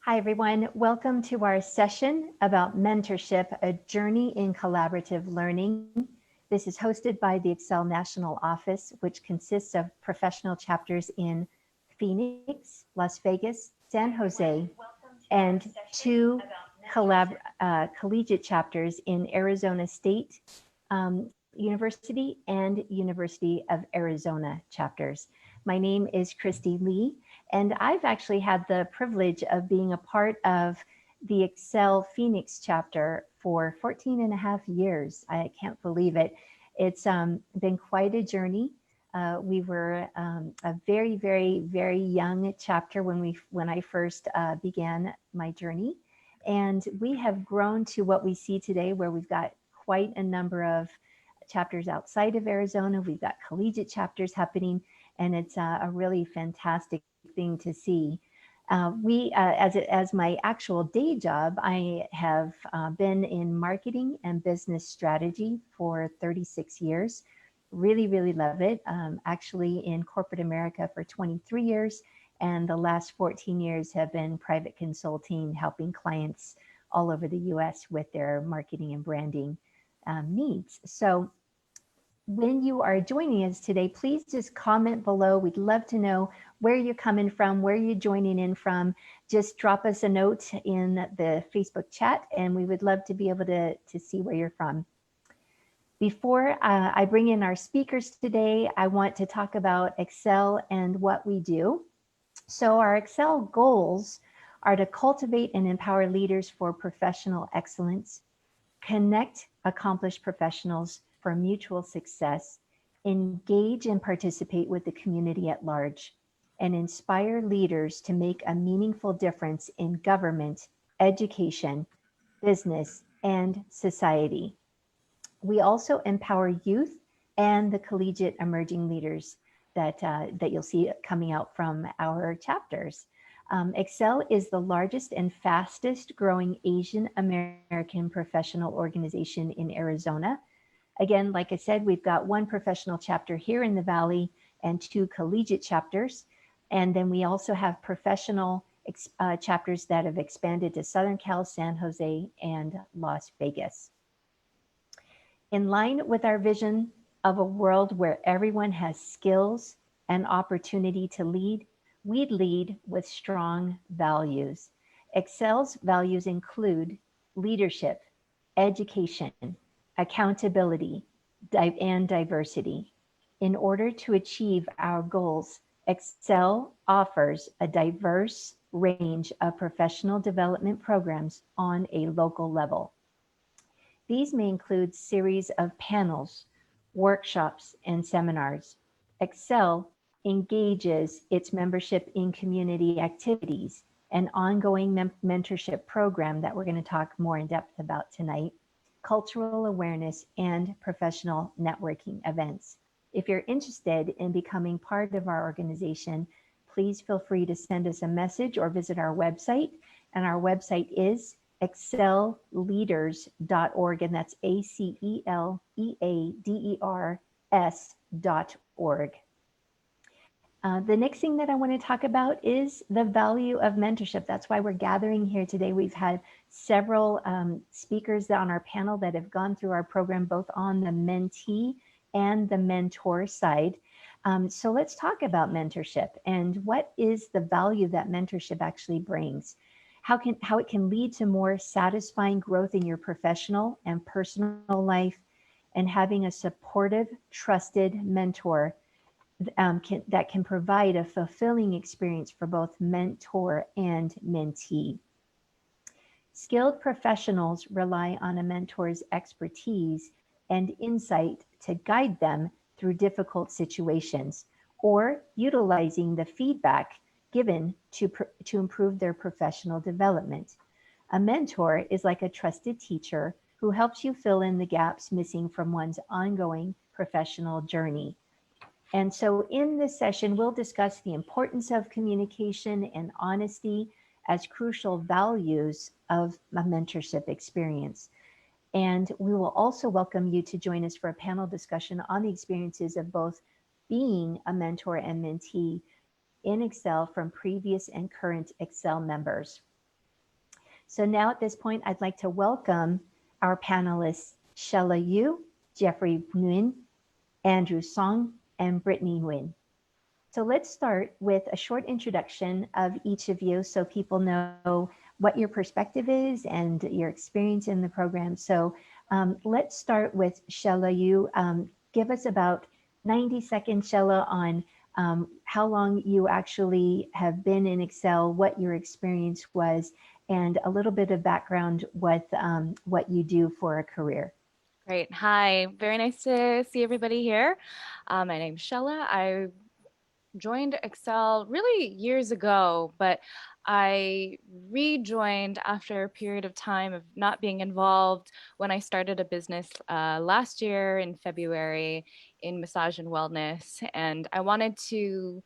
Hi, everyone. Welcome to our session about mentorship, a journey in collaborative learning. This is hosted by the Excel National Office, which consists of professional chapters in Phoenix, Las Vegas, San Jose, and two collegiate chapters in Arizona State University and University of Arizona chapters. My name is Christy Lee, and I've actually had the privilege of being a part of the Excel Phoenix chapter for 14 and a half years. I can't believe it. It's been quite a journey. We were a very, very, very young chapter when I first began my journey. And we have grown to what we see today, where we've got quite a number of chapters outside of Arizona. We've got collegiate chapters happening, and it's a really fantastic thing to see. As my actual day job, I have been in marketing and business strategy for 36 years. Really, really love it. Actually in corporate America for 23 years, and the last 14 years have been private consulting, helping clients all over the US with their marketing and branding needs. So when you are joining us today, please just comment below. We'd love to know where you're coming from, where you're joining in from. Just drop us a note in the Facebook chat, and we would love to be able to see where you're from. Before I bring in our speakers today, I want to talk about Excel and what we do. So our Excel goals are to cultivate and empower leaders for professional excellence, connect accomplished professionals for mutual success, engage and participate with the community at large, and inspire leaders to make a meaningful difference in government, education, business, and society. We also empower youth and the collegiate emerging leaders that you'll see coming out from our chapters. Excel is the largest and fastest growing Asian American professional organization in Arizona. Again, like I said, we've got one professional chapter here in the Valley and two collegiate chapters. And then we also have professional chapters that have expanded to Southern Cal, San Jose, and Las Vegas. In line with our vision of a world where everyone has skills and opportunity to lead, we lead with strong values. Excel's values include leadership, education, accountability, and diversity. In order to achieve our goals, Excel offers a diverse range of professional development programs on a local level. These may include series of panels, workshops, and seminars. Excel engages its membership in community activities, an ongoing mentorship program that we're going to talk more in depth about tonight, cultural awareness, and professional networking events. If you're interested in becoming part of our organization, please feel free to send us a message or visit our website. And our website is excelleaders.org, and that's ACELEADERS.org. The next thing that I want to talk about is the value of mentorship. That's why we're gathering here today. We've had several speakers on our panel that have gone through our program, both on the mentee and the mentor side. So let's talk about mentorship and what is the value that mentorship actually brings. How it can lead to more satisfying growth in your professional and personal life, and having a supportive, trusted mentor that can provide a fulfilling experience for both mentor and mentee. Skilled professionals rely on a mentor's expertise and insight to guide them through difficult situations, or utilizing the feedback given to improve their professional development. A mentor is like a trusted teacher who helps you fill in the gaps missing from one's ongoing professional journey. And so in this session, we'll discuss the importance of communication and honesty as crucial values of a mentorship experience. And we will also welcome you to join us for a panel discussion on the experiences of both being a mentor and mentee in Excel from previous and current Excel members. So now at this point, I'd like to welcome our panelists, Shella Yu, Jeffrey Nguyen, Andrew Song, and Brittany Nguyen. So let's start with a short introduction of each of you so people know what your perspective is and your experience in the program. So let's start with Shella Yu. Give us about 90 seconds, Shella, on how long you actually have been in Excel, what your experience was, and a little bit of background what you do for a career. Great. Hi. Very nice to see everybody here. My name's Shella. I joined Excel really years ago, but I rejoined after a period of time of not being involved when I started a business last year in February in massage and wellness. And I wanted to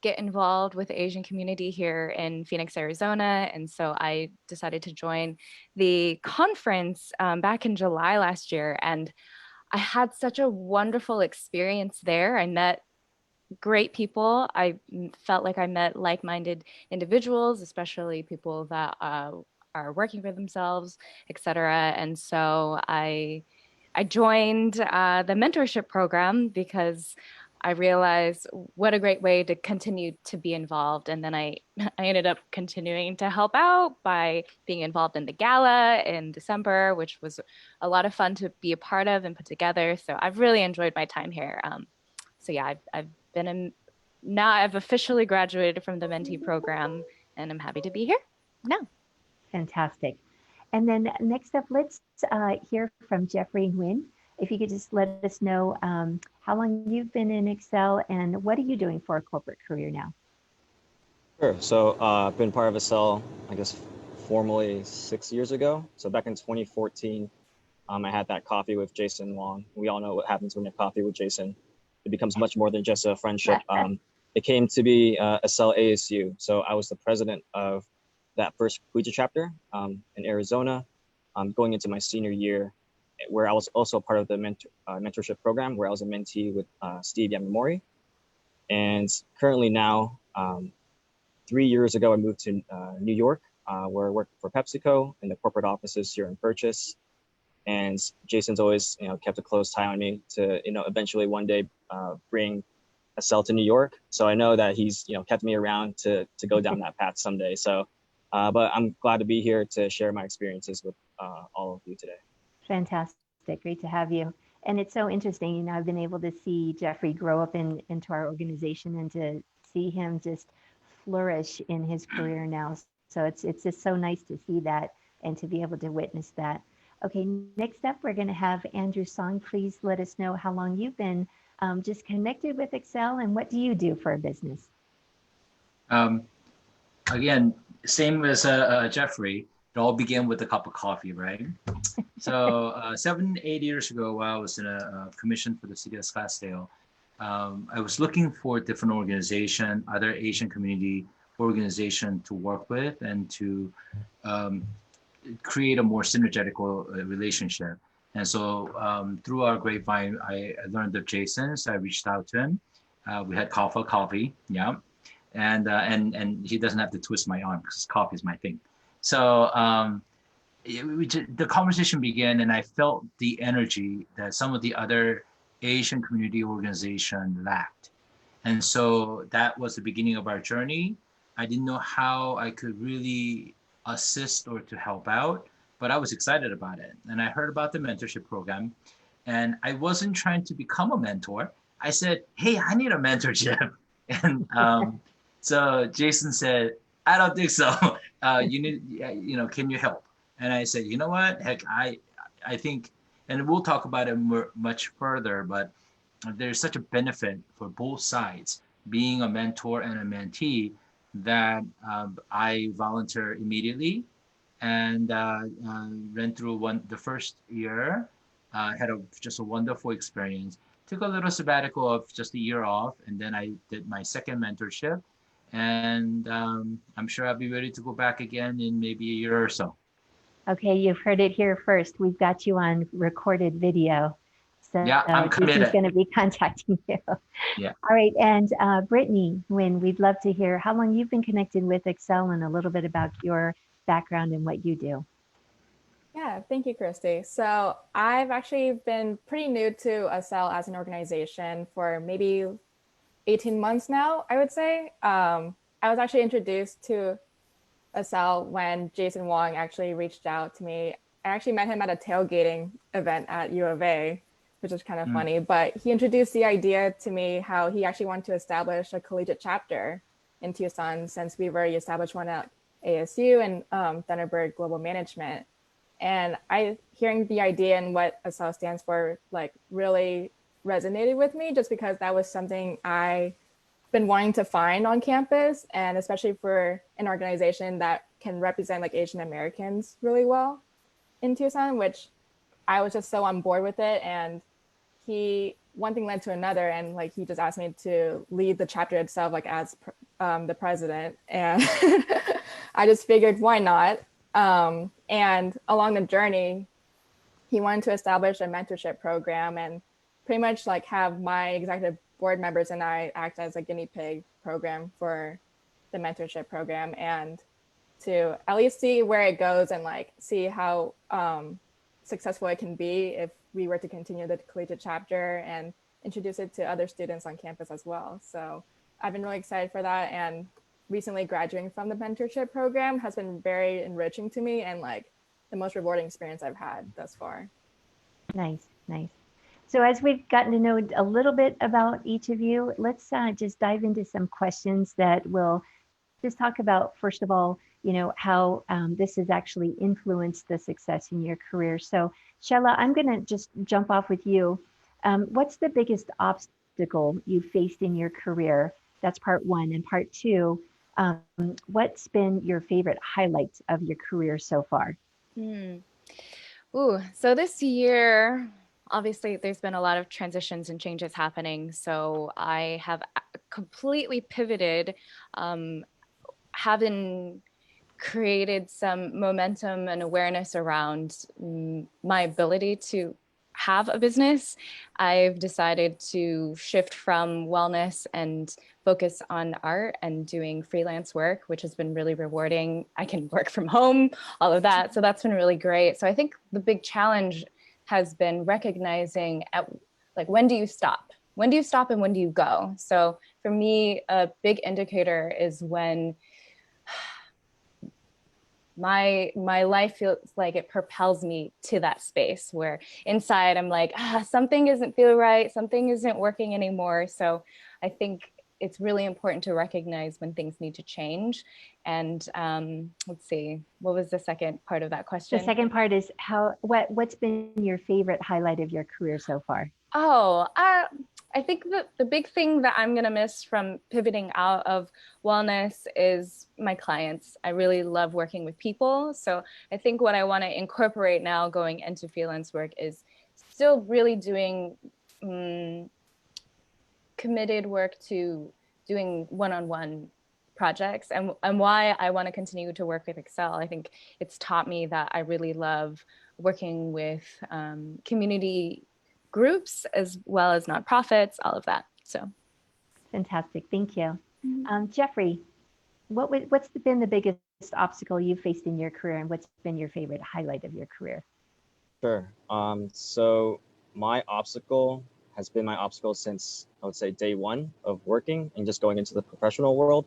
get involved with the Asian community here in Phoenix, Arizona. And so I decided to join the conference back in July last year. And I had such a wonderful experience there. I met great people. I felt like I met like-minded individuals, especially people that are working for themselves, etc. And so I joined the mentorship program because I realized what a great way to continue to be involved. And then I ended up continuing to help out by being involved in the gala in December, which was a lot of fun to be a part of and put together. So I've really enjoyed my time here. So yeah, I've been in, now I've officially graduated from the mentee program and I'm happy to be here now. Fantastic. And then next up, let's hear from Jeffrey Nguyen. If you could just let us know how long you've been in Excel and what are you doing for a corporate career now? Sure. So I've been part of Excel, I guess, formally 6 years ago. So back in 2014, I had that coffee with Jason Wong. We all know what happens when you have coffee with Jason. It becomes much more than just a friendship. It came to be Excel ASU. So I was the president of that first collegiate chapter in Arizona, going into my senior year, where I was also part of the mentorship program, where I was a mentee with Steve Yamamori. And currently now, 3 years ago, I moved to New York, where I work for PepsiCo in the corporate offices here in Purchase. And Jason's always, kept a close tie on me to, eventually one day bring Excel to New York. So I know that he's, kept me around to go down that path someday. So, but I'm glad to be here to share my experiences with all of you today. Fantastic. Great to have you. And it's so interesting, I've been able to see Jeffrey grow up into our organization and to see him just flourish in his career now. So it's just so nice to see that and to be able to witness that. Okay, next up, we're going to have Andrew Song. Please let us know how long you've been just connected with Excel and what do you do for a business? Again, same as Jeffrey, it all began with a cup of coffee, right? So 7-8 years ago, while I was in a commission for the city of Scottsdale, I was looking for different organization, other Asian community organization to work with and to create a more synergetical relationship. And so through our grapevine, I learned of Jason's. I reached out to him. We had coffee, yeah. And he doesn't have to twist my arm because coffee is my thing. So the conversation began, and I felt the energy that some of the other Asian community organization lacked. And so that was the beginning of our journey. I didn't know how I could really assist or to help out, but I was excited about it. And I heard about the mentorship program, and I wasn't trying to become a mentor. I said, hey, I need a mentorship. And so Jason said, I don't think so. You need, can you help? And I said, you know what, heck, I think, and we'll talk about it much further, but there's such a benefit for both sides, being a mentor and a mentee, that I volunteer immediately and ran through the first year, had just a wonderful experience. Took a little sabbatical of just a year off, and then I did my second mentorship, and I'm sure I'll be ready to go back again in maybe a year or so. Okay, you've heard it here first. We've got you on recorded video. So yeah, I'm committed. Jason's going to be contacting you. Yeah. All right, and Brittany, we'd love to hear how long you've been connected with Excel and a little bit about your background and what you do. Yeah, thank you, Christy. So I've actually been pretty new to Accel as an organization for maybe 18 months now, I would say. I was actually introduced to Accel when Jason Wong actually reached out to me. I actually met him at a tailgating event at U of A, which is kind of funny, but he introduced the idea to me how he actually wanted to establish a collegiate chapter in Tucson, since we've already established one at ASU and Thunderbird Global Management. And hearing the idea and what Accel stands for, like, really resonated with me, just because that was something I been wanting to find on campus, and especially for an organization that can represent like Asian Americans really well in Tucson, which I was just so on board with it. And one thing led to another, and like he just asked me to lead the chapter itself, like as the president, and I just figured why not. And along the journey, he wanted to establish a mentorship program and pretty much like have my executive board members and I act as a guinea pig program for the mentorship program, and to at least see where it goes and like see how successful it can be if we were to continue the collegiate chapter and introduce it to other students on campus as well. So I've been really excited for that, and recently graduating from the mentorship program has been very enriching to me and like the most rewarding experience I've had thus far. Nice, nice. So as we've gotten to know a little bit about each of you, let's just dive into some questions that will just talk about, first of all, how this has actually influenced the success in your career. So Shella, I'm going to just jump off with you. What's the biggest obstacle you faced in your career? That's part one. And part two, what's been your favorite highlights of your career so far? So this year, obviously, there's been a lot of transitions and changes happening. So I have completely pivoted, having created some momentum and awareness around my ability to have a business. I've decided to shift from wellness and focus on art and doing freelance work, which has been really rewarding. I can work from home, all of that. So that's been really great. So I think the big challenge has been recognizing when do you stop? When do you stop and when do you go? So for me, a big indicator is when my life feels like it propels me to that space where inside I'm like, something isn't feeling right, something isn't working anymore. So I think it's really important to recognize when things need to change. And let's see, what was the second part of that question? The second part is what's been your favorite highlight of your career so far? I think that the big thing that I'm going to miss from pivoting out of wellness is my clients. I really love working with people. So I think what I want to incorporate now going into freelance work is still really doing committed work to doing one-on-one projects, and why I want to continue to work with Accel. I think it's taught me that I really love working with community groups as well as nonprofits, all of that. So fantastic, thank you. Jeffrey, what's been the biggest obstacle you faced in your career, and what's been your favorite highlight of your career? Sure. So my obstacle has been my obstacle since, I would say, day one of working and just going into the professional world,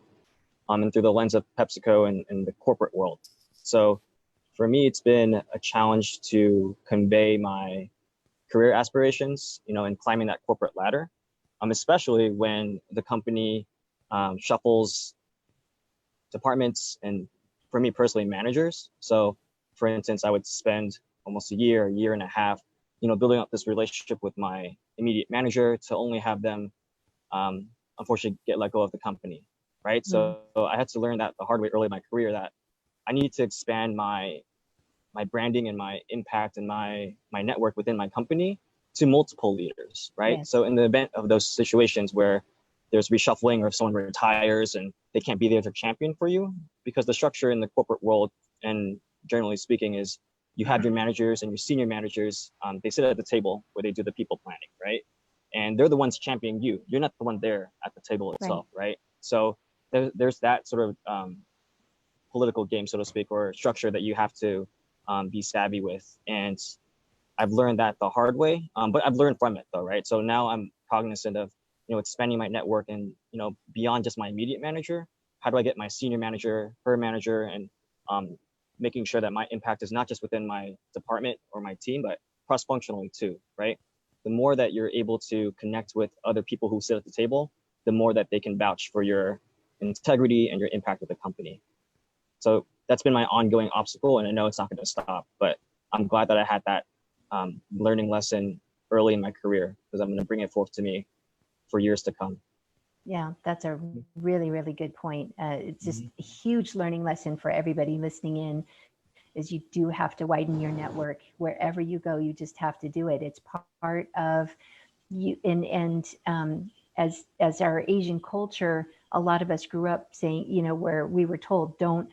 and through the lens of PepsiCo and the corporate world. So for me, it's been a challenge to convey my career aspirations, in climbing that corporate ladder, especially when the company shuffles departments and, for me personally, managers. So for instance, I would spend almost a year and a half, building up this relationship with my immediate manager to only have them unfortunately get let go of the company, right? So I had to learn that the hard way early in my career, that I needed to expand my branding and my impact and my network within my company to multiple leaders, right? Yes. So in the event of those situations where there's reshuffling or if someone retires and they can't be there to champion for you, because the structure in the corporate world, and generally speaking, is you have your managers and your senior managers, they sit at the table where they do the people planning, right? And they're the ones championing you. You're not the one there at the table itself, right? So there's that sort of political game, so to speak, or structure that you have to be savvy with. And I've learned that the hard way, but I've learned from it though, right? So now I'm cognizant of, expanding my network and, beyond just my immediate manager. How do I get my senior manager, her manager, and making sure that my impact is not just within my department or my team, but cross-functionally too, right? The more that you're able to connect with other people who sit at the table, the more that they can vouch for your integrity and your impact with the company. So that's been my ongoing obstacle, and I know it's not going to stop, but I'm glad that I had that learning lesson early in my career, because I'm going to bring it forth to me for years to come. Yeah, that's a really, really good point. It's just a huge learning lesson for everybody listening in, is you do have to widen your network. Wherever you go, you just have to do it. It's part of you. And as our Asian culture, a lot of us grew up saying, where we were told, don't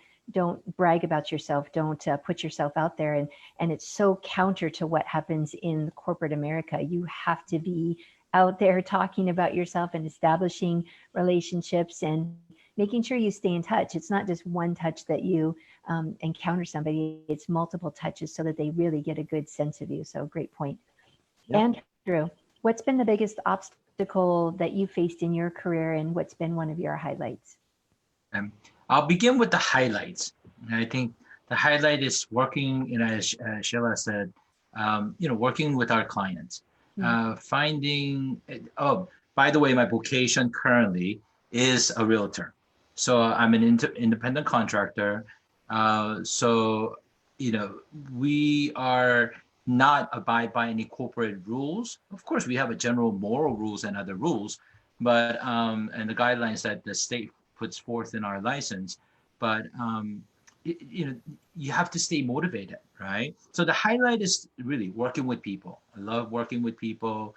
brag about yourself, don't put yourself out there. And it's so counter to what happens in corporate America. You have to be out there talking about yourself and establishing relationships and making sure you stay in touch. It's not just one touch that you encounter somebody, it's multiple touches so that they really get a good sense of you. So great point. Yeah. Andrew, what's been the biggest obstacle that you faced in your career, and what's been one of your highlights? I'll begin with the highlights. I think the highlight is working, as Sheila said, working with our clients. Finding, by the way, my vocation currently is a realtor. So I'm an independent contractor. So, we are not abide by any corporate rules. Of course, we have a general moral rules and other rules, but and the guidelines that the state puts forth in our license. But you have to stay motivated, right? So the highlight is really working with people. I love working with people,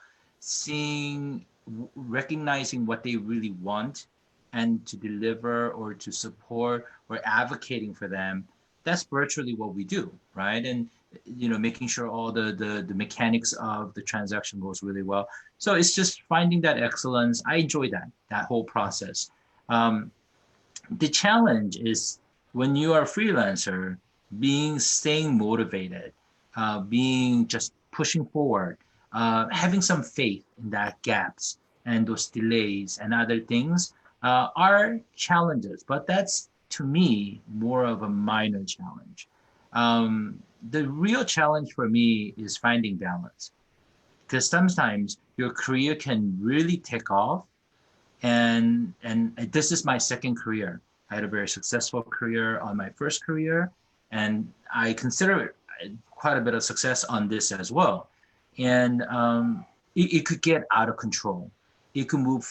recognizing what they really want, and to deliver or to support or advocating for them. That's virtually what we do, right? And making sure all the mechanics of the transaction goes really well. So it's just finding that excellence. I enjoy that whole process. The challenge is when you are a freelancer, staying motivated, being just pushing forward, having some faith in that gaps and those delays and other things are challenges, but that's to me more of a minor challenge. The real challenge for me is finding balance, because sometimes your career can really take off. And this is my second career. I had a very successful career on my first career, and I consider quite a bit of success on this as well. And it could get out of control. It could move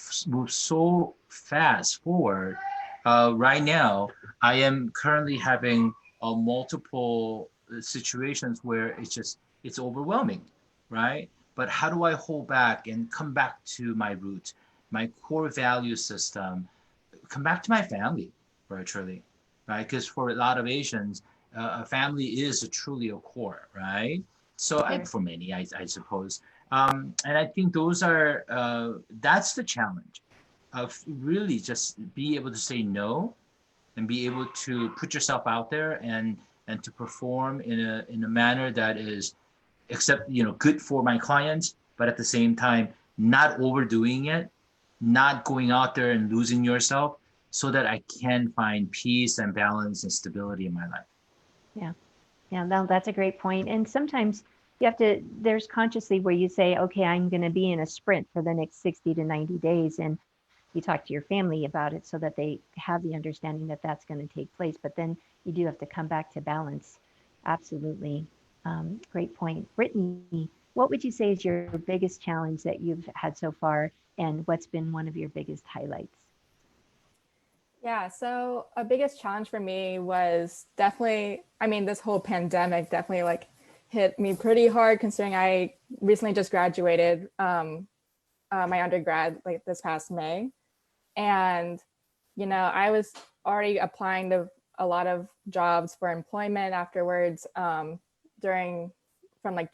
so fast forward. Right now, I am currently having multiple situations where it's overwhelming, right? But how do I hold back and come back to my roots, my core value system, come back to my family virtually, right? Because for a lot of Asians, a family is truly a core, right? So for many, I suppose. And I think that's the challenge of really just be able to say no and be able to put yourself out there and to perform in a manner that is good for my clients, but at the same time, not overdoing it, not going out there and losing yourself, so that I can find peace and balance and stability in my life. Yeah, no, that's a great point. And sometimes there's consciously where you say, okay, I'm going to be in a sprint for the next 60 to 90 days. And you talk to your family about it so that they have the understanding that that's going to take place. But then you do have to come back to balance. Absolutely. Great point. Brittany, what would you say is your biggest challenge that you've had so far, and what's been one of your biggest highlights? Yeah, so a biggest challenge for me was definitely, this whole pandemic definitely hit me pretty hard, considering I recently just graduated my undergrad this past May. And, I was already applying to a lot of jobs for employment afterwards from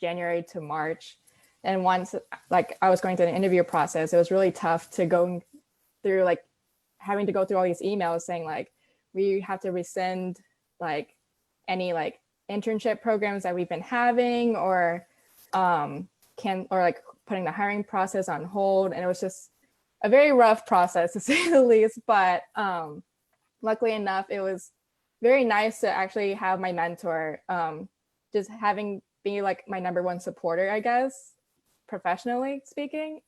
January to March. And once I was going through an interview process, it was really tough to go through having to go through all these emails saying we have to rescind like any like internship programs that we've been having, or like putting the hiring process on hold. And it was just a very rough process to say the least. But luckily enough, it was very nice to actually have my mentor, just having be like my number one supporter, I guess, professionally speaking.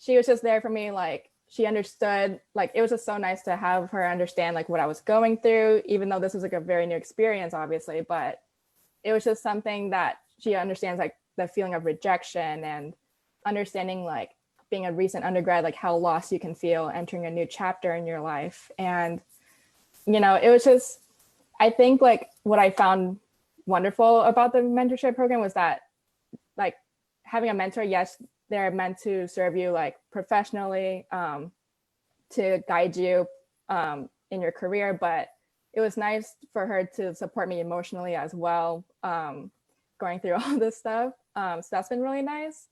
She was just there for me. Like, she understood, like, it was just so nice to have her understand like what I was going through, even though this was like a very new experience, obviously. But it was just something that she understands, like the feeling of rejection, and understanding like being a recent undergrad, like how lost you can feel entering a new chapter in your life. And, you know, it was just, I think like what I found wonderful about the mentorship program was that, like, having a mentor, yes, they're meant to serve you like professionally, to guide you in your career, but it was nice for her to support me emotionally as well, going through all this stuff. So that's been really nice.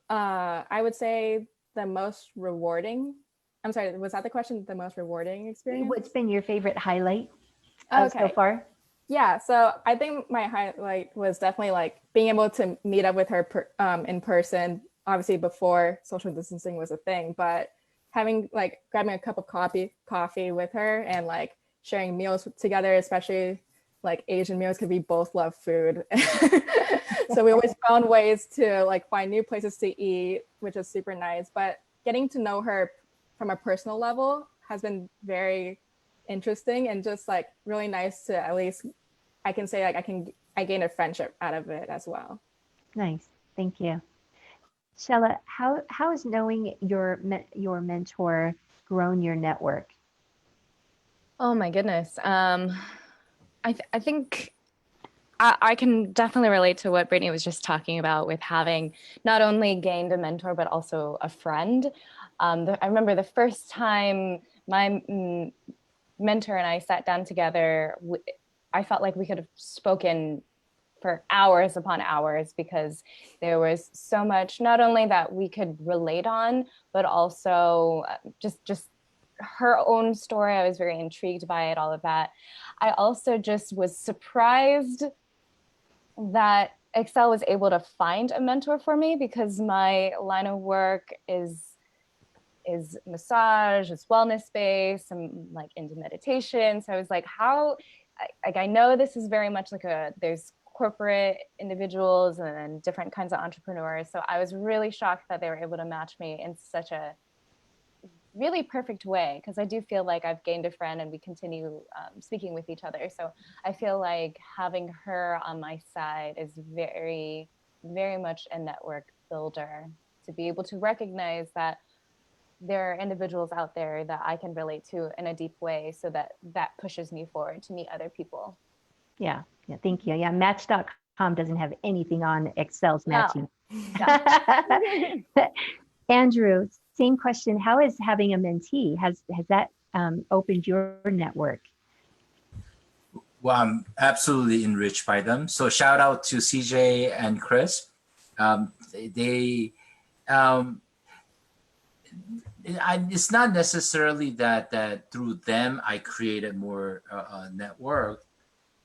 I would say the most rewarding, I'm sorry, was that the question? The most rewarding experience? What's been your favorite highlight Okay. so far? Yeah, so I think my highlight was definitely like being able to meet up with her in person, obviously before social distancing was a thing, but having like grabbing a cup of coffee with her, and like sharing meals together, especially like Asian meals, because we both love food. So we always found ways to like find new places to eat, which is super nice. But getting to know her from a personal level has been very interesting, and just like really nice to, at least I can say, like I gained a friendship out of it as well. Nice. Thank you. Shella, how has knowing your mentor grown your network? Oh my goodness. I think I can definitely relate to what Brittany was just talking about, with having not only gained a mentor, but also a friend. I remember the first time my mentor and I sat down together, I felt like we could have spoken for hours upon hours, because there was so much, not only that we could relate on, but also just her own story. I was very intrigued by it, all of that. I also just was surprised that Excel was able to find a mentor for me, because my line of work is massage, it's wellness based, I'm like into meditation. So I was like, I know this is very much like there's corporate individuals and different kinds of entrepreneurs. So I was really shocked that they were able to match me in such a really perfect way, because I do feel like I've gained a friend and we continue speaking with each other. So I feel like having her on my side is very, very much a network builder, to be able to recognize that there are individuals out there that I can relate to in a deep way, so that pushes me forward to meet other people. Yeah. Thank you. Yeah, Match.com doesn't have anything on Excel's matching. No. Andrew, same question. How is having a mentee, has that opened your network? Well, I'm absolutely enriched by them. So shout out to CJ and Chris. They it's not necessarily that through them I created more network,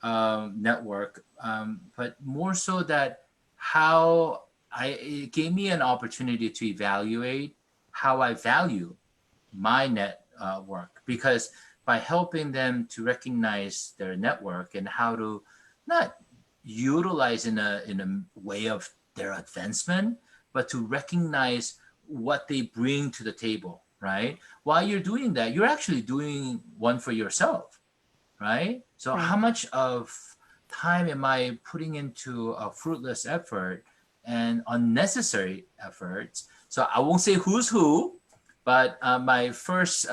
but more so that how it gave me an opportunity to evaluate how I value my network, because by helping them to recognize their network and how to not utilize in a way of their advancement, but to recognize what they bring to the table, right? While you're doing that, you're actually doing one for yourself, right? So how much of time am I putting into a fruitless effort and unnecessary efforts? So I won't say who's who, but my first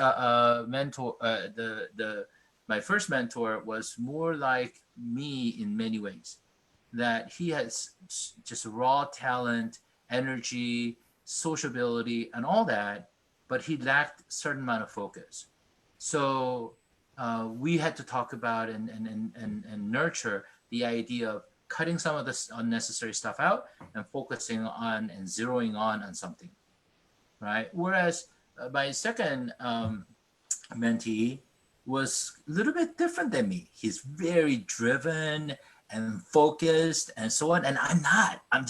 mentor, my first mentor was more like me in many ways. That he has just raw talent, energy, sociability, and all that, but he lacked a certain amount of focus. So we had to talk about and nurture the idea of cutting some of this unnecessary stuff out and focusing on and zeroing on something, right? Whereas my second mentee was a little bit different than me. He's very driven and focused and so on. And I'm not. I'm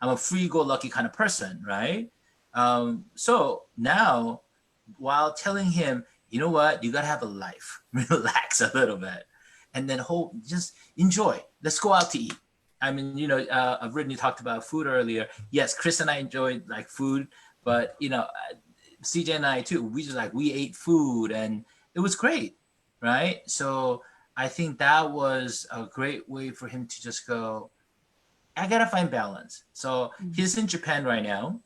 a free-go-lucky kind of person, right? So now, while telling him, you know what, you gotta have a life, relax a little bit, and then just enjoy. Let's go out to eat. I mean, Brittany talked about food earlier. Yes, Chris and I enjoyed like food, but CJ and I too. We ate food and it was great, right? So I think that was a great way for him to just go, I gotta find balance. So he's in Japan right now,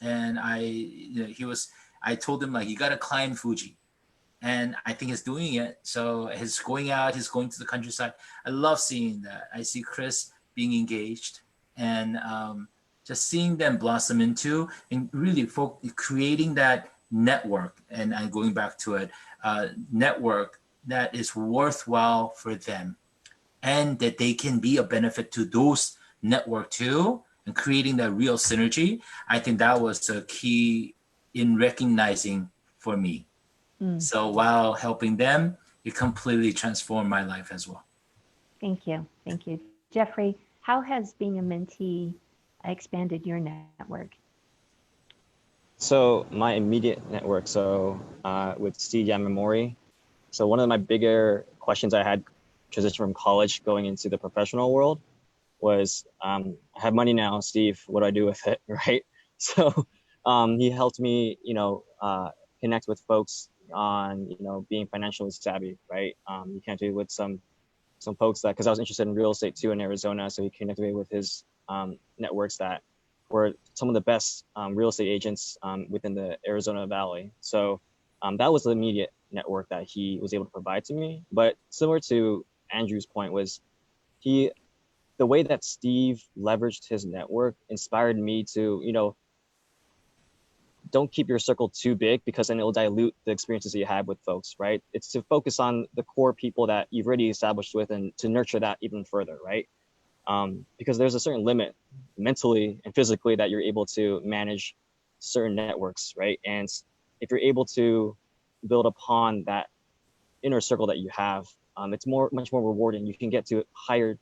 and I told him like, you gotta climb Fuji, and I think he's doing it. So he's going out, he's going to the countryside. I love seeing that. I see Chris being engaged, and just seeing them blossom into and really creating that network. And I'm going back to it, network that is worthwhile for them, and that they can be a benefit to those network too, and creating that real synergy. I think that was a key in recognizing for me. So while helping them, it completely transformed my life as well. Thank you. Thank you. Jeffrey, how has being a mentee expanded your network? So my immediate network, with Steve Yamamori. So one of my bigger questions I had transition from college going into the professional world was, I have money now, Steve, what do I do with it, right? So he helped me, connect with folks on, being financially savvy, right? He connected with some folks that, because I was interested in real estate too in Arizona, so he connected me with his networks that were some of the best real estate agents within the Arizona Valley. So that was the immediate network that he was able to provide to me. But similar to Andrew's point was the way that Steve leveraged his network inspired me to, don't keep your circle too big, because then it'll dilute the experiences that you have with folks, right? It's to focus on the core people that you've already established with and to nurture that even further, right? Because there's a certain limit mentally and physically that you're able to manage certain networks, right? And if you're able to build upon that inner circle that you have, it's much more rewarding. You can get to higher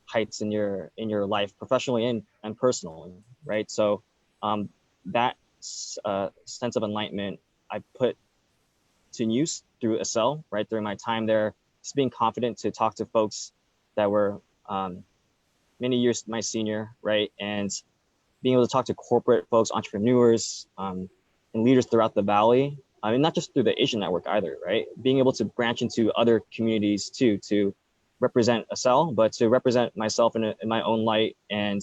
heights in your life, professionally and personally, right? So that sense of enlightenment I put to use through Accel, right? During my time there, just being confident to talk to folks that were many years my senior, right? And being able to talk to corporate folks, entrepreneurs, and leaders throughout the Valley. I mean, not just through the Asian network either, right? Being able to branch into other communities too, to represent Accel, but to represent myself in my own light and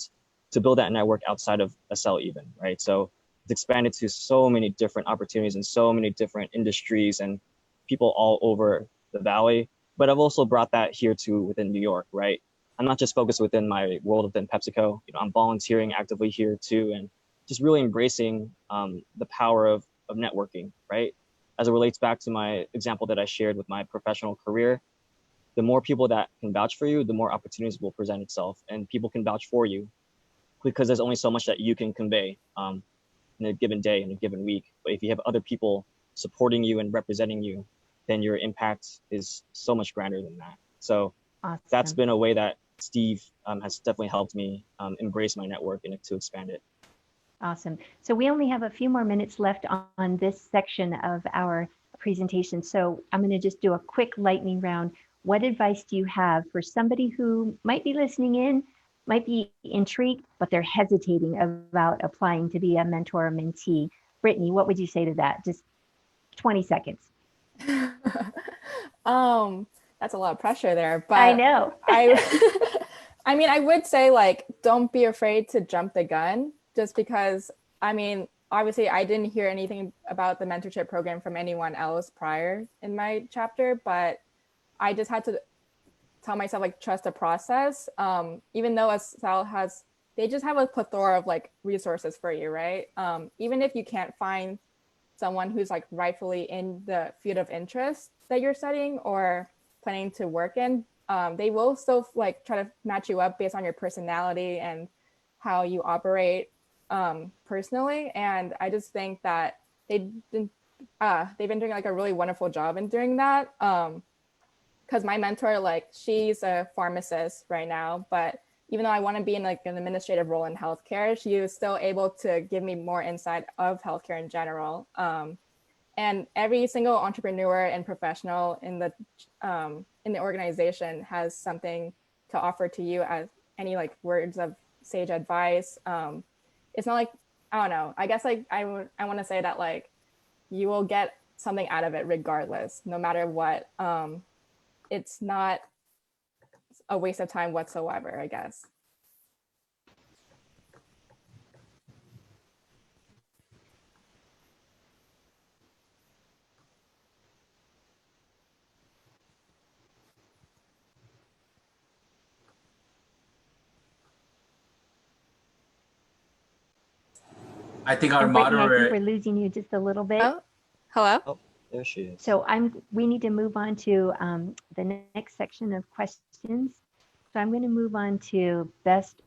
to build that network outside of Accel even, right? So it's expanded to so many different opportunities and so many different industries and people all over the Valley. But I've also brought that here to within New York, right? I'm not just focused within my world within PepsiCo. I'm volunteering actively here too, and just really embracing the power of networking, right? As it relates back to my example that I shared with my professional career, the more people that can vouch for you, the more opportunities will present itself, and people can vouch for you because there's only so much that you can convey in a given day, in a given week. But if you have other people supporting you and representing you, then your impact is so much grander than that. So That's been a way that Steve has definitely helped me embrace my network and to expand it. Awesome. So we only have a few more minutes left on this section of our presentation. So I'm going to just do a quick lightning round. What advice do you have for somebody who might be listening in, might be intrigued, but they're hesitating about applying to be a mentor or mentee? Brittany, what would you say to that? Just 20 seconds. That's a lot of pressure there, but I know. I mean, I would say like, don't be afraid to jump the gun, just because, I mean, obviously I didn't hear anything about the mentorship program from anyone else prior in my chapter, but I just had to tell myself like, trust the process. Even though Accel they just have a plethora of like resources for you, right? Even if you can't find someone who's like rightfully in the field of interest that you're studying or planning to work in, they will still like try to match you up based on your personality and how you operate personally. And I just think that they they've been doing like a really wonderful job in doing that. Because my mentor, like, she's a pharmacist right now, but even though I want to be in like an administrative role in healthcare, she was still able to give me more insight of healthcare in general. And every single entrepreneur and professional in the organization has something to offer to you as any like words of sage advice. It's not like, I don't know, I guess like I want to say that like you will get something out of it regardless, no matter what. It's not a waste of time whatsoever, I guess. I think our And Brittany, I think moderator. we're losing you just a little bit. Oh, hello? Oh, there she is. So we need to move on to the next section of questions. So I'm going to move on to best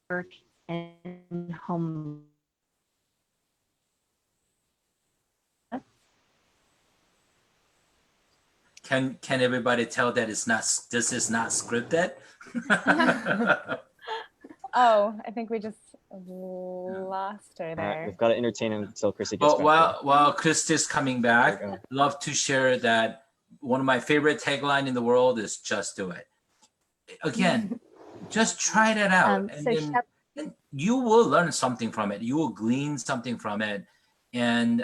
work and home. Can everybody tell that this is not scripted? Oh, I think we just lost her All right, there. we've got to entertain him until Chrissy gets But back. while Christy's coming back, There we go. love to share that one of my favorite tagline in the world is "Just do it." Again, just try that out, and So then and you will learn something from it. You will glean something from it. And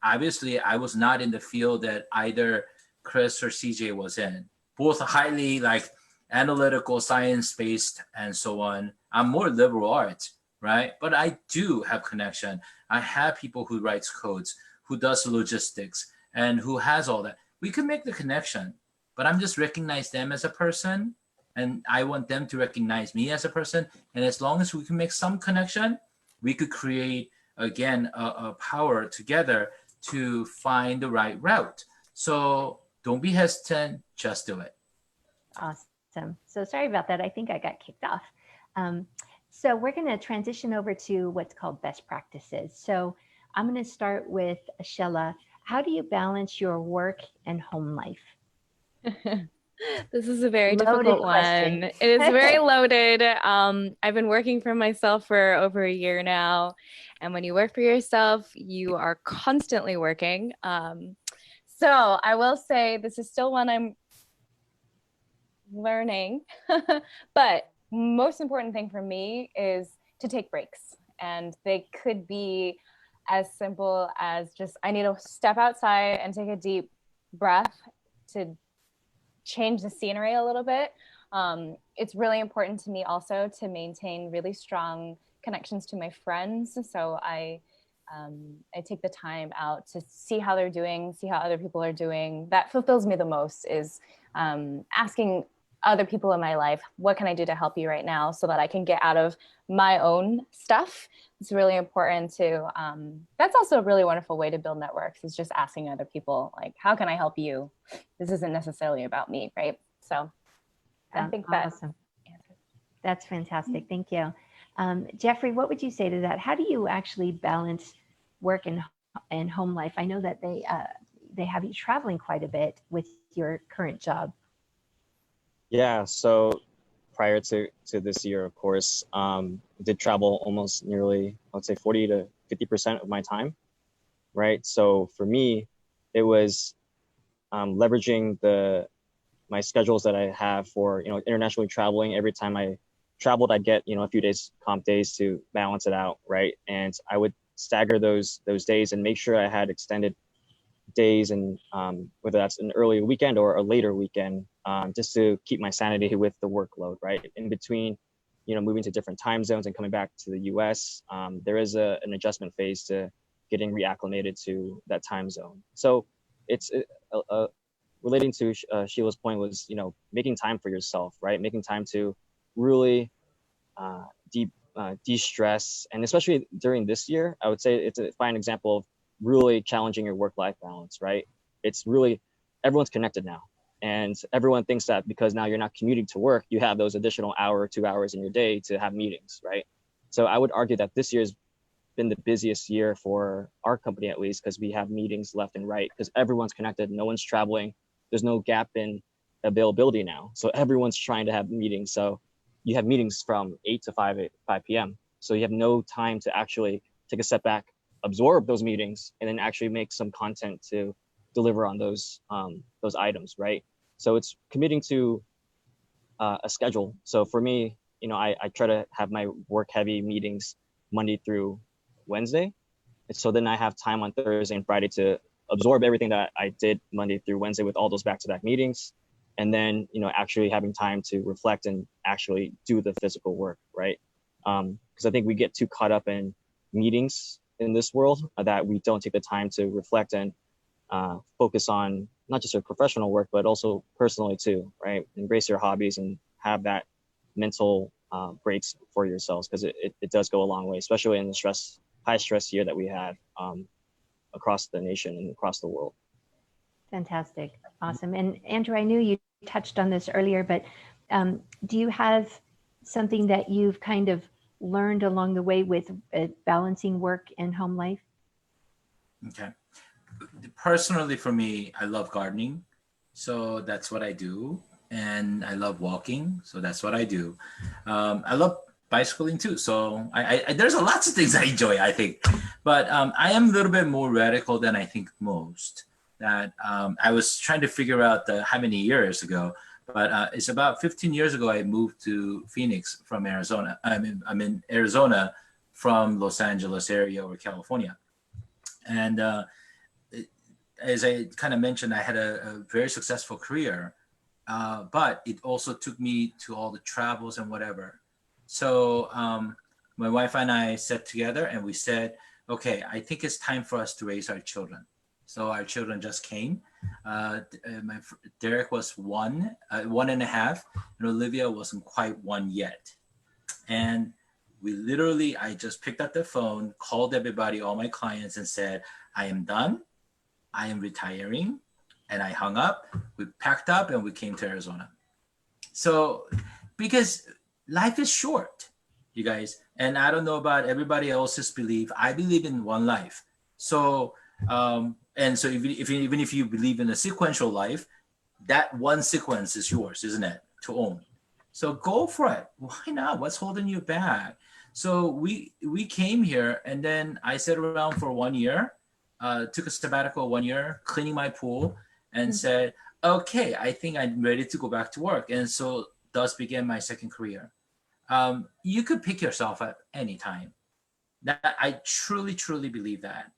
obviously, I was not in the field that either Chris or CJ was in. Both highly like analytical, science-based, and so on. I'm more liberal arts, right? But I do have connection. I have people who writes codes, who does logistics, and who has all that. We can make the connection, but I'm just recognize them as a person, and I want them to recognize me as a person. And as long as we can make some connection, we could create again a power together to find the right route. So don't be hesitant, just do it. Awesome. So sorry about that. I think I got kicked off. So we're going to transition over to what's called best practices. So I'm going to start with Shella. How do you balance your work and home life? This is a very Loaded difficult question. one. It is very loaded. I've been working for myself for over a year now. And when you work for yourself, you are constantly working. So I will say this is still one I'm learning. But most important thing for me is to take breaks. And they could be as simple as just, I need to step outside and take a deep breath to change the scenery a little bit. It's really important to me also to maintain really strong connections to my friends. So I take the time out to see how they're doing, see how other people are doing. That fulfills me the most, is asking other people in my life, what can I do to help you right now so that I can get out of my own stuff. It's really important to, that's also a really wonderful way to build networks, is just asking other people, like, how can I help you? This isn't necessarily about me, right? So I think that's awesome. That's fantastic. Thank you. Jeffrey, what would you say to that? How do you actually balance work and home life? I know that they have you traveling quite a bit with your current job. Yeah, so prior to this year, of course, did travel almost nearly, I would say 40 to 50% of my time, right? So for me, it was leveraging my schedules that I have for, internationally traveling. Every time I traveled, I'd get, a few days comp days to balance it out, right? And I would stagger those days and make sure I had extended days, and whether that's an early weekend or a later weekend, just to keep my sanity with the workload, right? In between, moving to different time zones and coming back to the US, there is an adjustment phase to getting reacclimated to that time zone. So it's relating to Sheila's point was, making time for yourself, right? Making time to really de-stress. And especially during this year, I would say it's a fine example of really challenging your work-life balance, right? It's really, everyone's connected now. And everyone thinks that because now you're not commuting to work, you have those additional hour, 2 hours in your day to have meetings, right? So I would argue that this year's been the busiest year for our company, at least, because we have meetings left and right, because everyone's connected, no one's traveling, there's no gap in availability now. So everyone's trying to have meetings. So you have meetings from 8 to 5 p.m. So you have no time to actually take a step back, absorb those meetings, and then actually make some content to deliver on those items, right? So it's committing to a schedule. So for me, I try to have my work heavy meetings Monday through Wednesday. And so then I have time on Thursday and Friday to absorb everything that I did Monday through Wednesday with all those back-to-back meetings. And then, actually having time to reflect and actually do the physical work, right? Because I think we get too caught up in meetings in this world that we don't take the time to reflect and focus on not just your professional work, but also personally too, right? Embrace your hobbies and have that mental breaks for yourselves, because it does go a long way, especially in the high stress year that we have across the nation and across the world. Fantastic. Awesome. And Andrew, I knew you touched on this earlier, but do you have something that you've kind of learned along the way with balancing work and home life? Okay. Personally, for me, I love gardening. So that's what I do. And I love walking. So that's what I do. I love bicycling too. So there's a lots of things I enjoy, I think. But I am a little bit more radical than I think most. That I was trying to figure out how many years ago, but it's about 15 years ago I moved to Phoenix from Arizona. I'm in Arizona from Los Angeles area or California. And as I kind of mentioned, I had a very successful career, but it also took me to all the travels and whatever. So my wife and I sat together and we said, okay, I think it's time for us to raise our children. So our children just came. Derek was 1.5, and Olivia wasn't quite 1 yet. And I just picked up the phone, called everybody, all my clients, and said, I am done. I am retiring. And I hung up. We packed up and we came to Arizona. So because life is short, you guys, and I don't know about everybody else's belief. I believe in one life. So and so even if you believe in a sequential life, that one sequence is yours, isn't it, to own? So go for it. Why not? What's holding you back? So we came here, and then I sat around for 1 year, took a sabbatical 1 year, cleaning my pool, and said, okay, I think I'm ready to go back to work. And so thus began my second career. You could pick yourself at any time. That I truly, truly believe that.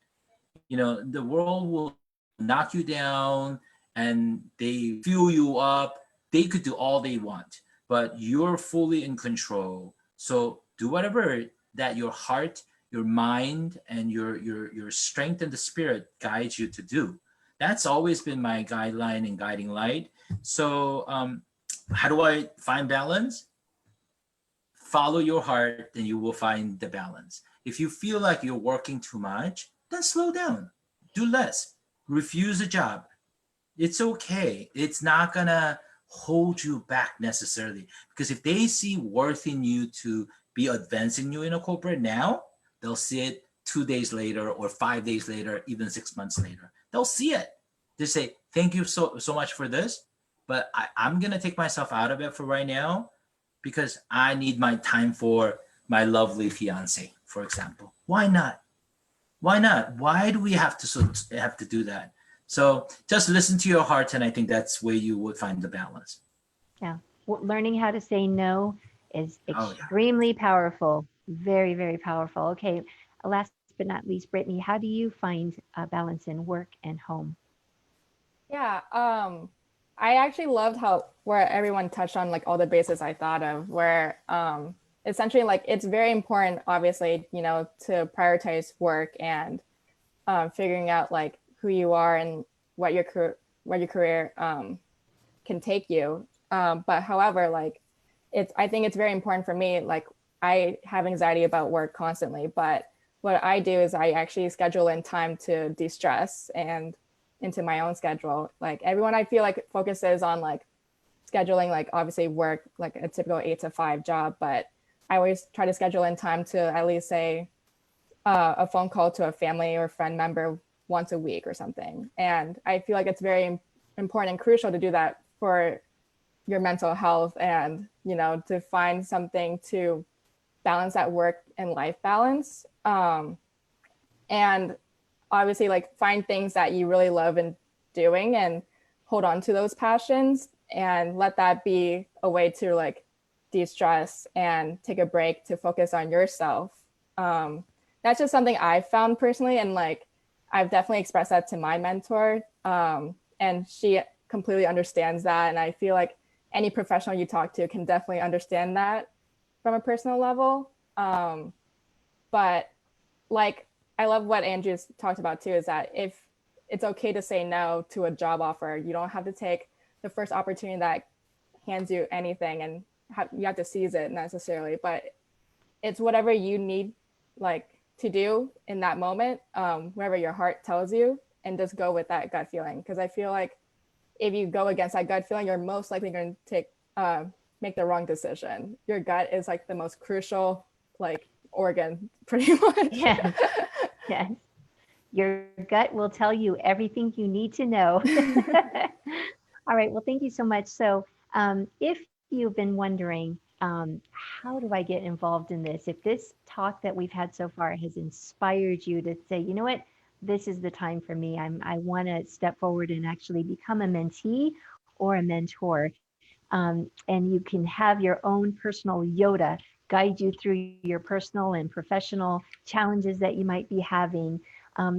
The world will knock you down and they fuel you up. They could do all they want, but you're fully in control. So do whatever that your heart, your mind, and your strength and the spirit guides you to do. That's always been my guideline and guiding light. So how do I find balance? Follow your heart, then you will find the balance. If you feel like you're working too much, then slow down, do less, refuse a job. It's okay. It's not gonna hold you back necessarily, because if they see worth in you to be advancing you in a corporate now, they'll see it 2 days later or 5 days later, even 6 months later. They'll see it. They say, thank you so much for this, but I'm gonna take myself out of it for right now because I need my time for my lovely fiance, for example. Why not? Why not? Why do we have to do that? So just listen to your heart, and I think that's where you would find the balance. Yeah. Learning how to say no is extremely powerful. Very, very powerful. Okay. Last but not least, Brittany, how do you find a balance in work and home? Yeah. I actually loved where everyone touched on like all the bases I thought of, where essentially like it's very important, obviously, to prioritize work and figuring out like who you are and what your career can take you. But however, like I think it's very important for me. Like I have anxiety about work constantly, but what I do is I actually schedule in time to de-stress and into my own schedule. Like everyone I feel like focuses on like scheduling, like obviously work, like a typical 8 to 5 job, but I always try to schedule in time to at least say a phone call to a family or friend member once a week or something. And I feel like it's very important and crucial to do that for your mental health, and to find something to balance that work and life balance. And obviously like find things that you really love and doing, and hold on to those passions, and let that be a way to like de-stress and take a break to focus on yourself. That's just something I found personally, and like I've definitely expressed that to my mentor, and she completely understands that. And I feel like any professional you talk to can definitely understand that from a personal level. But like, I love what Andrew's talked about too, is that if it's okay to say no to a job offer, you don't have to take the first opportunity that hands you anything, and you have to seize it necessarily, but it's whatever you need like to do in that moment, wherever your heart tells you, and just go with that gut feeling. Because I feel like if you go against that gut feeling, you're most likely going to make the wrong decision. Your gut is like the most crucial like organ, pretty much. Yes. Yes. Your gut will tell you everything you need to know. All right. Well, thank you so much. So if you've been wondering, how do I get involved in this? If this talk that we've had so far has inspired you to say, you know what, this is the time for me. I want to step forward and actually become a mentee or a mentor. And you can have your own personal Yoda guide you through your personal and professional challenges that you might be having.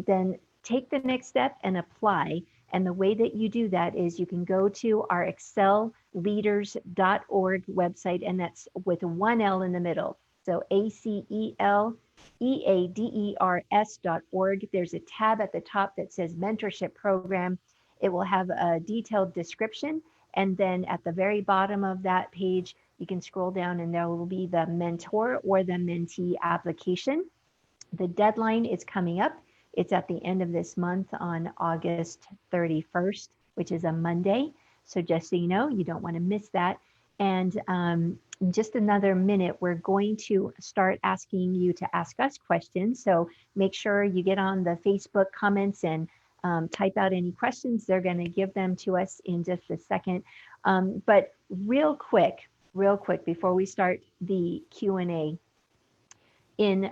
Then take the next step and apply. And the way that you do that is you can go to our excelleaders.org website, and that's with one L in the middle. So ACELEADERS.org. There's a tab at the top that says Mentorship Program. It will have a detailed description. And then at the very bottom of that page, you can scroll down and there will be the mentor or the mentee application. The deadline is coming up. It's at the end of this month on August 31st, which is a Monday. So just so you know, you don't want to miss that. And in just another minute, we're going to start asking you to ask us questions. So make sure you get on the Facebook comments and type out any questions. They're going to give them to us in just a second. But real quick, before we start the Q&A, in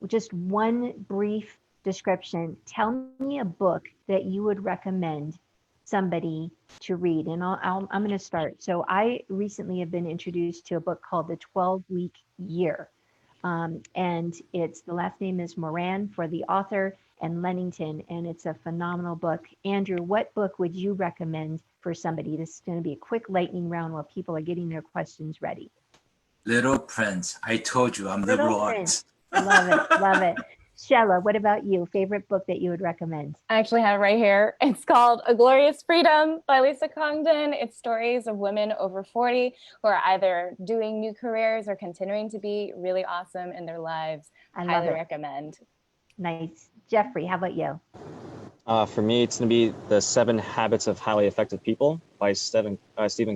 just one brief description, tell me a book that you would recommend somebody to read. And I'm going to start. So I recently have been introduced to a book called The 12-Week Year. And it's, the last name is Moran for the author, and Lennington, and it's a phenomenal book. Andrew, what book would you recommend for somebody? This is going to be a quick lightning round while people are getting their questions ready. Little Prince. I told you, I'm liberal arts. Love it, love it. Shella, what about you? Favorite book that you would recommend? I actually have it right here. It's called A Glorious Freedom by Lisa Congdon. It's stories of women over 40 who are either doing new careers or continuing to be really awesome in their lives. I love Highly it. recommend. Nice. Jeffrey, how about you? For me, it's going to be The 7 Habits of Highly Effective People by Stephen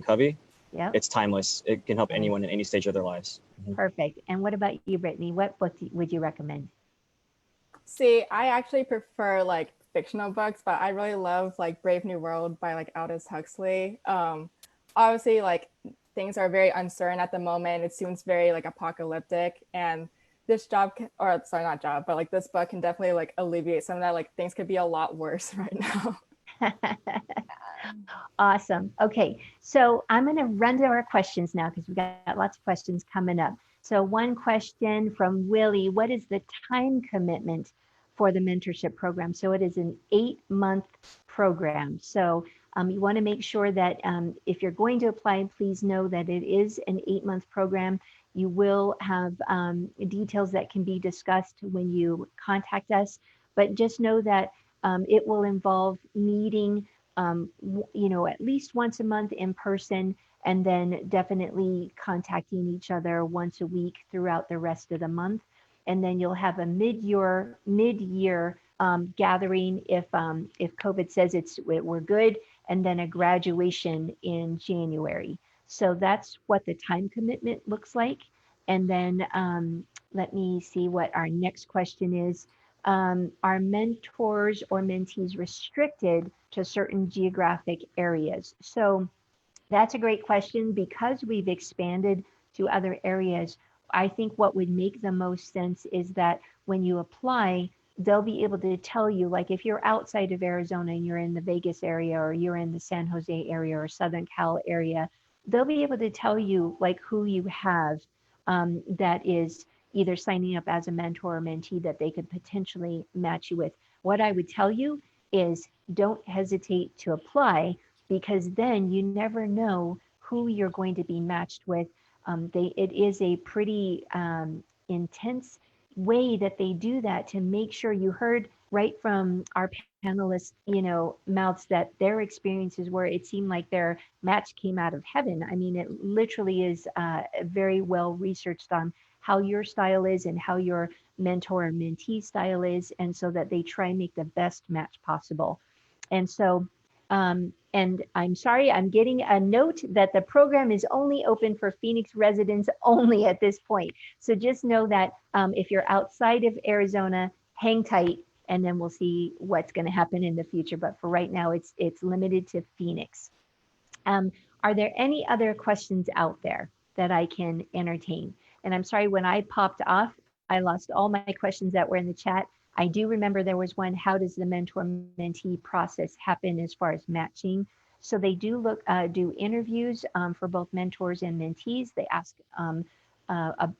Covey. Yeah. It's timeless. It can help anyone in any stage of their lives. Perfect. And what about you, Brittany? What book would you recommend? See, I actually prefer like fictional books, but I really love like Brave New World by like Aldous Huxley. Obviously, like things are very uncertain at the moment. It seems very like apocalyptic, and this job or sorry, not job, but like this book can definitely like alleviate some of that. Like things could be a lot worse right now. Awesome. Okay, so I'm going to run to our questions now because we've got lots of questions coming up. So one question from Willie: what is the time commitment for the mentorship program? So it is an 8-month program. So you want to make sure that if you're going to apply, please know that it is an 8-month program. You will have details that can be discussed when you contact us, but just know that it will involve meeting, at least once a month in person, and then definitely contacting each other once a week throughout the rest of the month. And then you'll have a mid-year gathering if COVID says we're good, and then a graduation in January. So that's what the time commitment looks like. And then let me see what our next question is. Are mentors or mentees restricted to certain geographic areas? So that's a great question. Because we've expanded to other areas, I think what would make the most sense is that when you apply, they'll be able to tell you, like if you're outside of Arizona and you're in the Vegas area, or you're in the San Jose area or Southern Cal area, they'll be able to tell you like who you have that is either signing up as a mentor or mentee that they could potentially match you with. What I would tell you is don't hesitate to apply, because then you never know who you're going to be matched with. It is a pretty intense way that they do that to make sure. You heard right from our panelists, mouths, that their experiences were, it seemed like their match came out of heaven. I mean, it literally is very well researched on how your style is and how your mentor or mentee style is, and so that they try and make the best match possible. And so and I'm sorry, I'm getting a note that the program is only open for Phoenix residents only at this point. So just know that if you're outside of Arizona, hang tight, and then we'll see what's going to happen in the future. But for right now, it's limited to Phoenix. Are there any other questions out there that I can entertain? And I'm sorry, when I popped off, I lost all my questions that were in the chat. I do remember there was one: how does the mentor-mentee process happen as far as matching? So they do do interviews for both mentors and mentees. They ask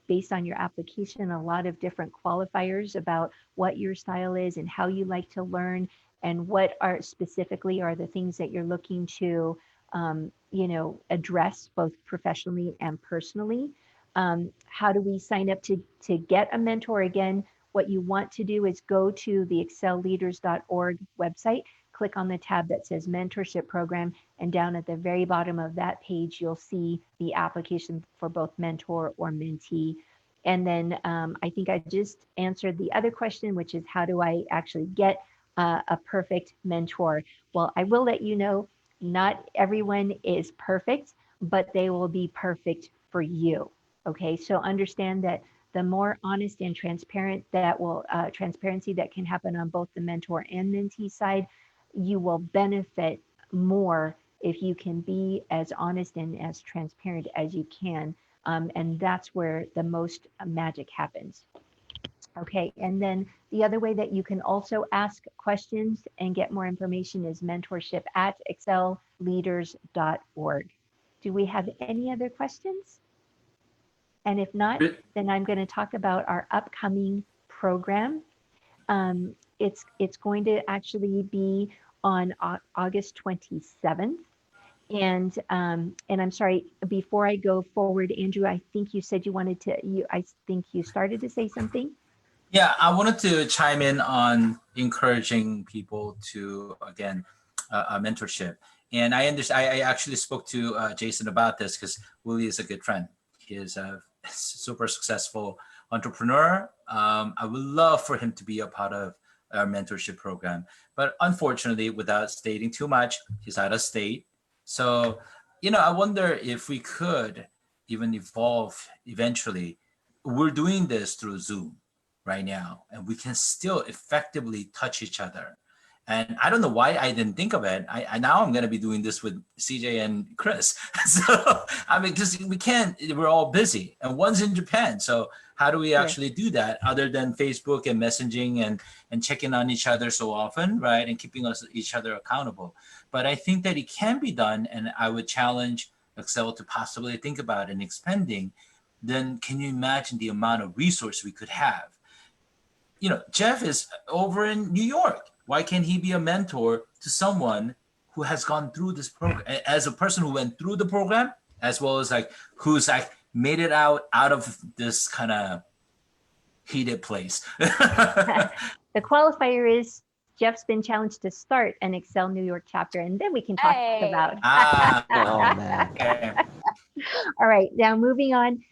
based on your application, a lot of different qualifiers about what your style is and how you like to learn, and what are specifically are the things that you're looking to address both professionally and personally. How do we sign up to get a mentor? Again, what you want to do is go to the excelleaders.org website, click on the tab that says Mentorship Program, and down at the very bottom of that page, you'll see the application for both mentor or mentee. And then I think I just answered the other question, which is how do I actually get a perfect mentor? Well, I will let you know, not everyone is perfect, but they will be perfect for you. Okay, so understand that the more honest and transparent that will transparency that can happen on both the mentor and mentee side, you will benefit more if you can be as honest and as transparent as you can. And that's where the most magic happens. Okay, and then the other way that you can also ask questions and get more information is mentorship@excelleaders.org. Do we have any other questions? And if not, then I'm going to talk about our upcoming program. It's going to actually be on August 27th. And I'm sorry, before I go forward, Andrew, I think you said you wanted to, I think you started to say something. Yeah, I wanted to chime in on encouraging people to, again, a mentorship. And I understand, I actually spoke to Jason about this because Willie is a good friend. He is a super successful entrepreneur. I would love for him to be a part of our mentorship program. But unfortunately, without stating too much, he's out of state. So, I wonder if we could even evolve eventually. We're doing this through Zoom right now, and we can still effectively touch each other. And I don't know why I didn't think of it. Now I'm going to be doing this with CJ and Chris. So, I mean, because we can't, we're all busy, and one's in Japan. So how do we actually do that other than Facebook and messaging and checking on each other so often, right? And keeping each other accountable. But I think that it can be done, and I would challenge Excel to possibly think about and expanding. Then can you imagine the amount of resource we could have? Jeff is over in New York. Why can't he be a mentor to someone who has gone through this program, as a person who went through the program, as well as who's made it out of this kind of heated place? The qualifier is Jeff's been challenged to start an Excel New York chapter, and then we can talk about. Oh, man. Okay. All right, now moving on.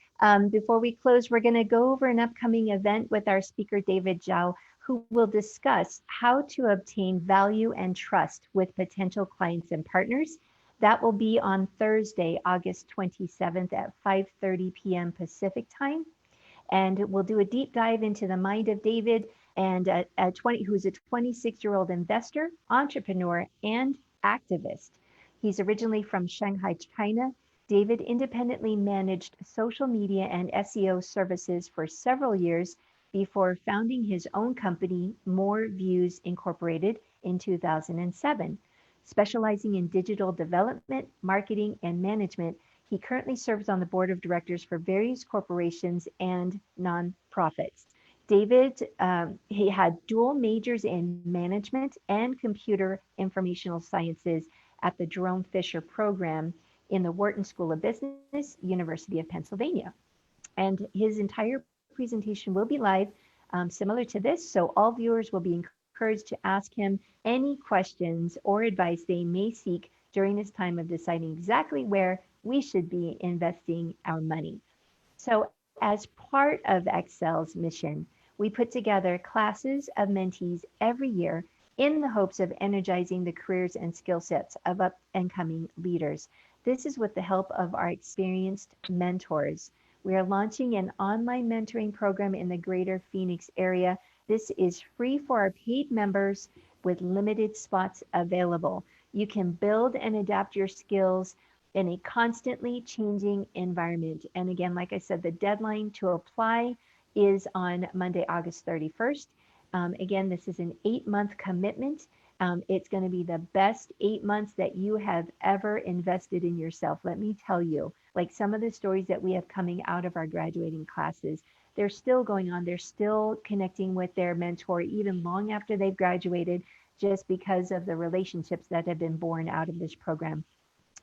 Before we close, we're going to go over an upcoming event with our speaker, David Zhao, who will discuss how to obtain value and trust with potential clients and partners. That will be on Thursday, August 27th at 5:30 p.m. Pacific time. And we'll do a deep dive into the mind of David, and who's a 26-year-old investor, entrepreneur, and activist. He's originally from Shanghai, China. David independently managed social media and SEO services for several years before founding his own company, More Views Incorporated, in 2007. Specializing in digital development, marketing, and management, he currently serves on the board of directors for various corporations and nonprofits. David, he had dual majors in management and computer informational sciences at the Jerome Fisher program in the Wharton School of Business, University of Pennsylvania. And his entire presentation will be live, similar to this, so all viewers will be encouraged to ask him any questions or advice they may seek during this time of deciding exactly where we should be investing our money. So as part of Excel's mission, we put together classes of mentees every year in the hopes of energizing the careers and skill sets of up and coming leaders. This is with the help of our experienced mentors. We are launching an online mentoring program in the greater Phoenix area. This is free for our paid members with limited spots available. You can build and adapt your skills in a constantly changing environment. And again, like I said, the deadline to apply is on Monday, August 31st. Again, this is an 8-month commitment. It's going to be the best 8 months that you have ever invested in yourself. Let me tell you, like some of the stories that we have coming out of our graduating classes, they're still going on. They're still connecting with their mentor even long after they've graduated, just because of the relationships that have been born out of this program.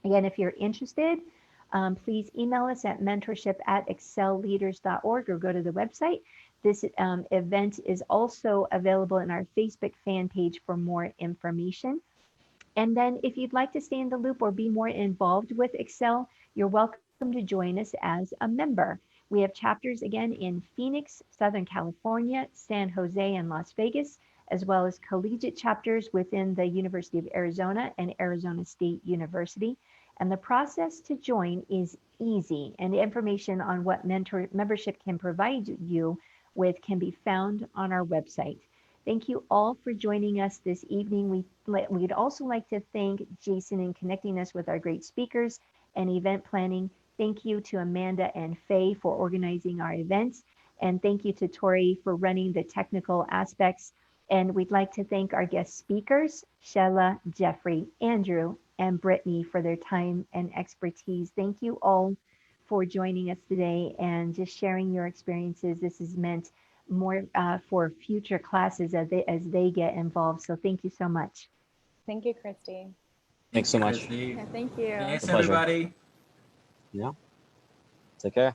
Again, if you're interested, please email us at mentorship@excelleaders.org or go to the website. This event is also available in our Facebook fan page for more information. And then if you'd like to stay in the loop or be more involved with Excel, you're welcome to join us as a member. We have chapters again in Phoenix, Southern California, San Jose, and Las Vegas, as well as collegiate chapters within the University of Arizona and Arizona State University. And the process to join is easy, and the information on what membership can provide you with can be found on our website. Thank you all for joining us this evening. We'd also like to thank Jason in connecting us with our great speakers and event planning. Thank you to Amanda and Faye for organizing our events. And thank you to Tori for running the technical aspects. And we'd like to thank our guest speakers, Shella, Jeffrey, Andrew, and Brittany for their time and expertise. Thank you all for joining us today and just sharing your experiences. This is meant more for future classes as they get involved. So thank you so much. Thank you, Christy. Thanks so much. Christy. Yeah, thank you. Thanks, A pleasure. everybody. Yeah. Take care.